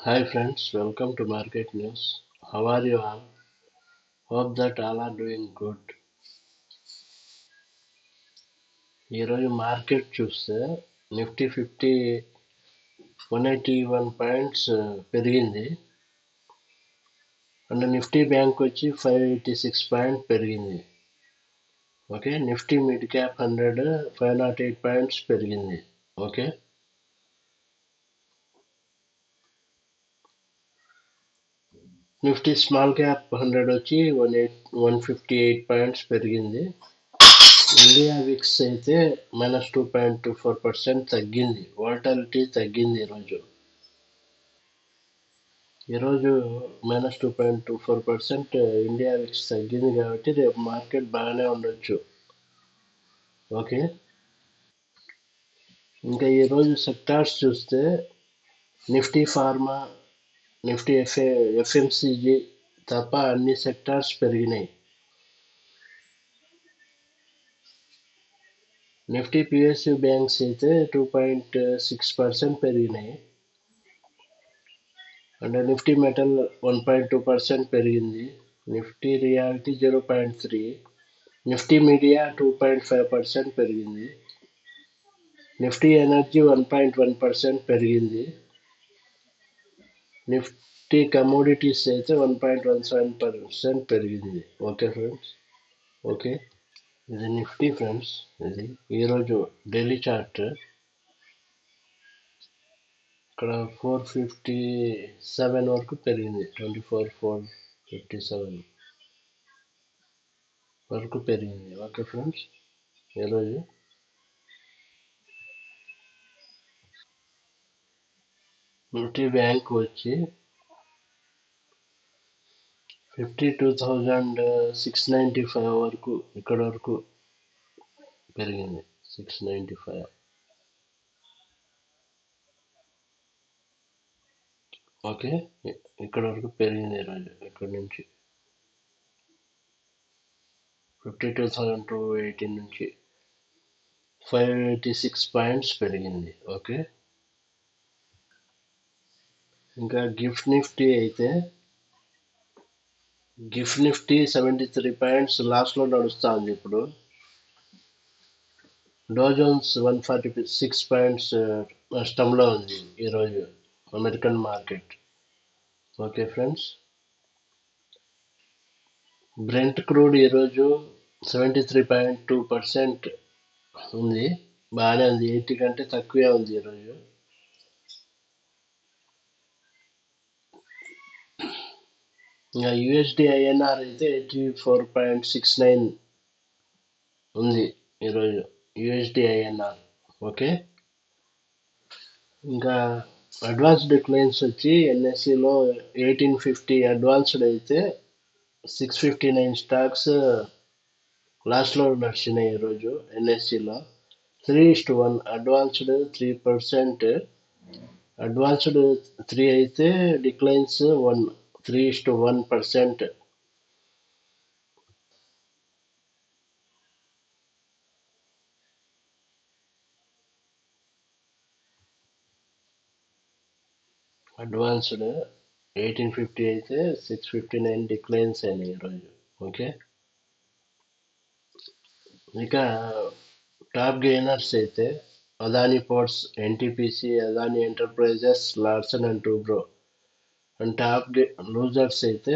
Hi friends, welcome to Market News. How are you all? Hope that all are doing good. ఈరోజు market చూస్తే Nifty 50 181 points పెరిగింది. And Nifty bank వచ్చి 586 point పెరిగింది. Okay, Nifty mid cap 100 508 points పెరిగింది. Okay, Nifty small cap 100 వచ్చి 158 points పెరిగింది. India VIX అయితే -2.24% తగ్గింది. వాలటాలిటీ తగ్గింది ఈరోజు -2.24% ఇండియా విక్స్ తగ్గింది కాబట్టి రేపు మార్కెట్ బాగానే ఉండొచ్చు. ఓకే, ఇంకా ఈరోజు సెక్టార్స్ చూస్తే నిఫ్టీ ఫార్మా, నిఫ్టీ ఎఫ్ఎంసీజీ తప్ప అన్ని సెక్టార్స్ పెరిగినాయి. నిఫ్టీ పిఎస్యు బ్యాంక్స్ అయితే 2.6% పెరిగినాయి. అండ్ నిఫ్టీ మెటల్ 1.2% పెరిగింది. నిఫ్టీ రియాలిటీ 0.3, నిఫ్టీ మీడియా 2.5% పెరిగింది. నిఫ్టీ ఎనర్జీ 1.1% పెరిగింది. నిఫ్టీ కమోడిటీస్ అయితే 1.17% పెరిగింది. ఓకే ఫ్రెండ్స్, ఓకే, ఇది నిఫ్టీ ఫ్రెండ్స్. ఇది ఈరోజు డైలీ చార్ట్. ఇక్కడ 457 వరకు పెరిగింది. 24,457 వరకు పెరిగింది. ఓకే ఫ్రెండ్స్, ఈరోజు నిఫ్టీ బ్యాంక్ వచ్చి 52,695 వరకు, ఇక్కడ వరకు పెరిగింది. 695. ఓకే, ఇక్కడ వరకు పెరిగింది ఈరోజు. ఇక్కడ నుంచి 52,218 నుంచి 586 పాయింట్స్ పెరిగింది. ఓకే, ఇంకా గిఫ్ట్ నిఫ్టీ 73 పాయింట్స్ లాస్ట్లో నడుస్తుంది. ఇప్పుడు డో జోన్స్ 146 పాయింట్స్ నష్టంలో ఉంది ఈరోజు American market. Okay friends, Brent crude ఈరోజు 73.2% ఉంది. బాగానే ఉంది, 80 కంటే తక్కువే ఉంది ఈరోజు. ఇంకా యుఎస్డి ఐఎన్ఆర్ అయితే 84.69 ఉంది ఈరోజు యుఎస్డి ఐఎన్ఆర్. ఓకే, ఇంకా అడ్వాన్స్ డిక్లైన్స్ వచ్చి ఎన్ఎస్సిలో 1850 అడ్వాన్స్డ్ అయితే 659 స్టాక్స్ లాస్ట్లో నడిచినాయి ఈరోజు ఎన్ఎస్సిలో. 3:1 అడ్వాన్స్డ్ 3%, అడ్వాన్స్డ్ 3 అయితే డిక్లైన్స్ 1, 3:1%. అడ్వాన్స్డ్ 1850 అయితే 659 డిక్లైన్స్ అయినాయి ఈరోజు. ఓకే, ఇక టాప్ గెయినర్స్ అయితే Adani ports, NTPC, Adani enterprises, Larsen and Toubro. And top losers అయితే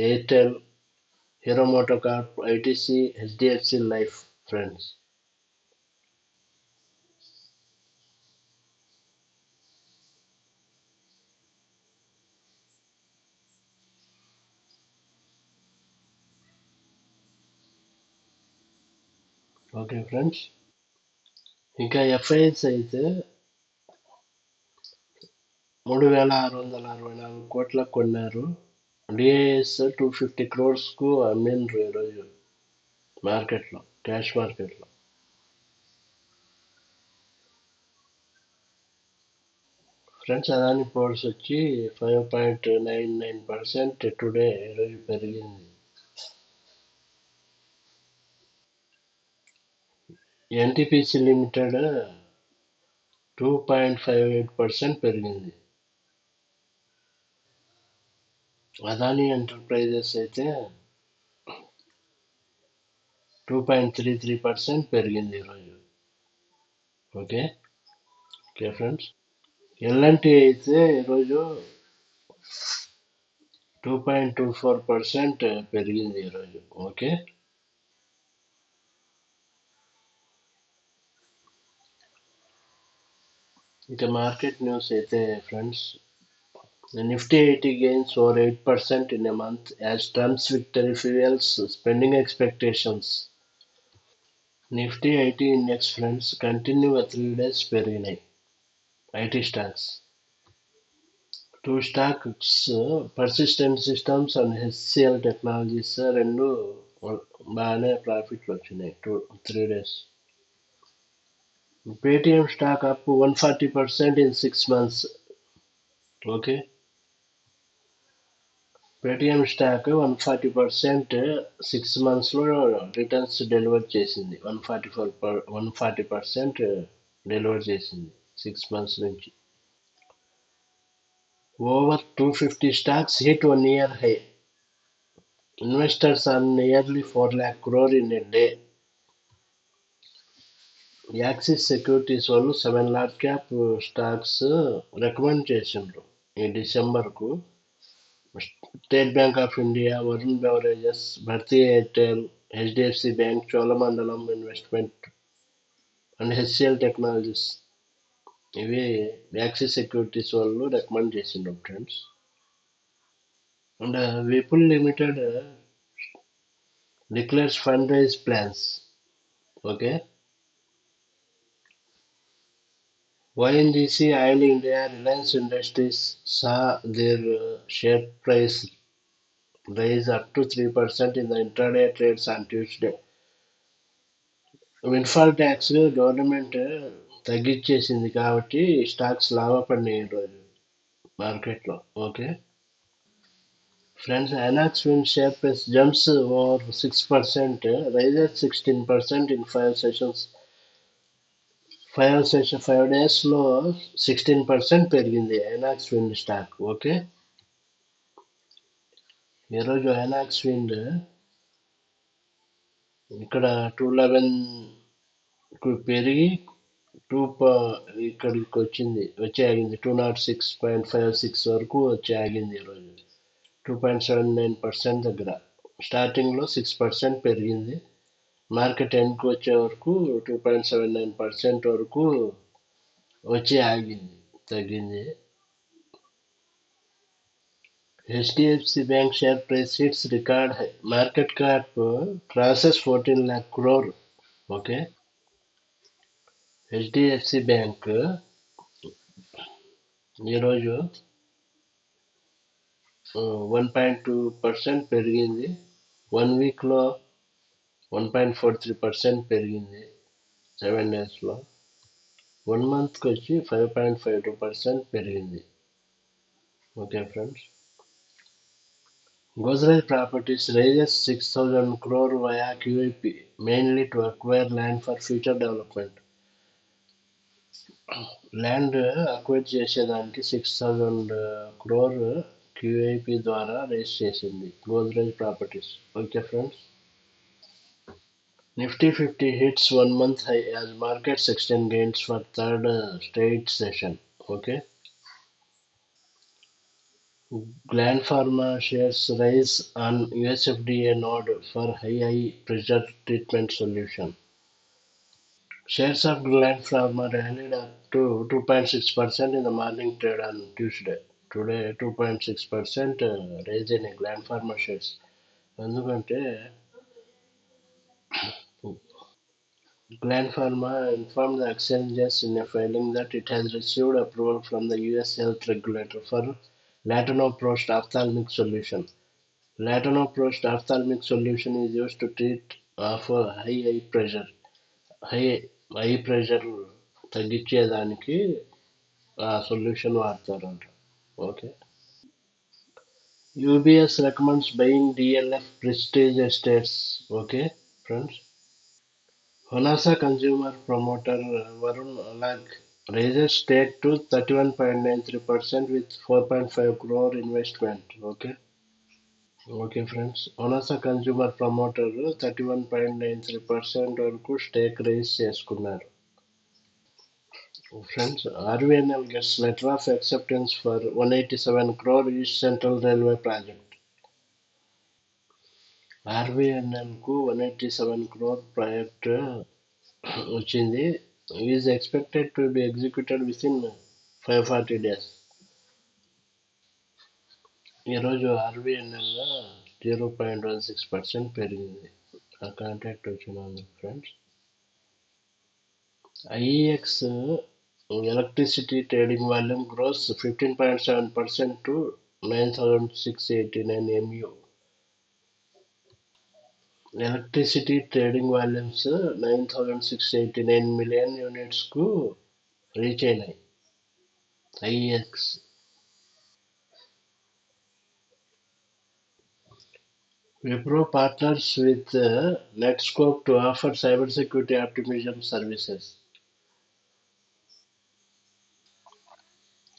Airtel, Hero MotoCorp, ITC, HDFC life. Friends, okay friends, ఇంకా ఎఫ్ఐఎస్ అయితే 3,664 కోట్లకు కొన్నారు. డిఐఎస్ 250 crores కు అమ్మిండ్రు ఈరోజు మార్కెట్లో, క్యాష్ మార్కెట్లో. ఫ్రెండ్స్, అదాని పోర్ట్స్ వచ్చి 5.99% టుడే ఈరోజు పెరిగింది. ఎన్టీపీసీ లిమిటెడ్ 2.58% పెరిగింది. అదానీ ఎంటర్ప్రైజెస్ అయితే 2.33% పెరిగింది ఈరోజు. Okay okay friends. ఎల్ఎన్టీ అయితే ఈరోజు 2.24% పెరిగింది ఈరోజు. ఓకే. ఇక మార్కెట్ న్యూస్ అయితే friends, the Nifty 80 gains over 8% in a month as Trump's victory fuels spending expectations. Nifty 80 index friends continue a 3 days పెరిగినాయి IT stocks. Two stocks persistent systems and HCL technologies రెండు బాగానే ప్రాఫిట్లు వచ్చినాయి 3 days. Paytm stock up 140% in 6 months. Okay. Paytm stock 140% 6 months లో returns deliver చేసింది. 140% deliver చేసింది 6 months నుంచి. Over 250 stocks hit 1 year high. Investors earn nearly 4 lakh crore in a day. Axis Securities వాళ్ళు 7 lakh cap stocks recommend చేసిండ్రు ఈ డిసెంబర్కు. State Bank of India, Varun beverages, Bharti Airtel, HDFC bank, Cholamandalam investment and HCL technologies ఇవి Axis Securities వాళ్ళు recommend చేసిండ్రు friends. And Vipul limited declares fund raise plans. Okay. ONGC, Oil India, Reliance Industries saw their share price rise up to 3% in the intraday trades on Tuesday. Windfall tax government తగ్గించేసింది కాబట్టి stocks లాభపడినాయి ఈరోజు మార్కెట్లో. Okay friends. Inox Wind share price jumps over 6%, rises 16% in 5 sessions. 5 days లో 16% పెరిగింది Inox Wind stock. Okay. ఈరోజు Inox Wind ఇక్కడ 211 పెరిగి ఇక్కడికి వచ్చి ఆగింది 206.56 వరకు వచ్చి ఆగింది ఈరోజు 2.79% దగ్గర. స్టార్టింగ్లో 6% పెరిగింది. మార్కెట్ ఎండ్కి వచ్చే వరకు 2.79% వరకు వచ్చి ఆగింది, తగ్గింది. HDFC bank share price hits record high. Market cap crosses 14 lakh crore. Okay. HDFC bank ఈరోజు 1.2% పెరిగింది. 1 weekలో 1.43% పెరిగింది 7 daysలో. 1 monthకి వచ్చి 5.52% పెరిగింది. Okay friends. Godrej Properties raises 6,000 crore via QIP, mainly to acquire land for future development. Land acquire చేసేదానికి 6,000 crore QIP ద్వారా race చేసింది Godrej properties. Okay friends. Nifty 50 hits 1 month high as markets extend gains for third straight session. Okay. Gland Pharma shares rise on US FDA nod for high pressure treatment solution. Shares of Gland Pharma rallied up to 2.6% in the morning trade on Tuesday. Today 2.6% raise in Gland Pharma shares. ఎందుకంటే Gland Pharma informed the exchanges in a filing that it has received approval from the US health regulator for latanoprost ophthalmic solution. Latanoprost ophthalmic solution is used to treat of high eye pressure. High eye pressure తగ్గించేదానికి ఆ solution వాడతారంట. Okay. UBS recommends buying DLF Prestige Estates. Okay friends. Honasa consumer promoter Varun Alag raises stake to 31.93% with 4.5 crore investment. Okay. Okay friends, ఒనాసా consumer promoter 31.93% వరకు stake raise చేసుకున్నారు. Friends, RVNL gets letter of acceptance for 187 crore East Central Railway project. RVNL కు 187 crore project వచ్చింది. Is expected to be executed with in 540 days. ఈరోజు RBNL 0.16% పెరిగింది. ఆ contract వచ్చిన friends. IEX electricity trading volume grows 15.7% to 9,689 MU. Electricity trading volumes 9,689 million units కు reach అయినాయి. IEX. Wipro partners with Netscope to offer cybersecurity optimism services.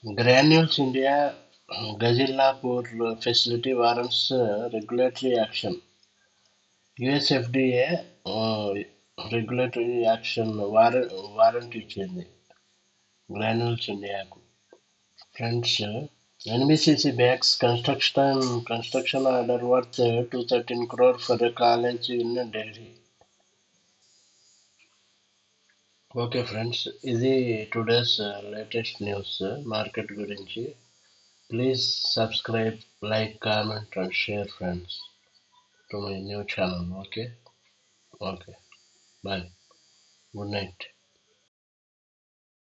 Granules India Gazillapur facility warrants regulatory action. US FDA regulatory action warrant ఇచ్చింది granules ఇండియాకు. Friends, NBCC backs construction order worth 213 crore for a college in Delhi. Okay friends, ఇది today's latest news market గురించి. Please subscribe, like, comment and share friends to my new channel. Okay, okay, bye, good night.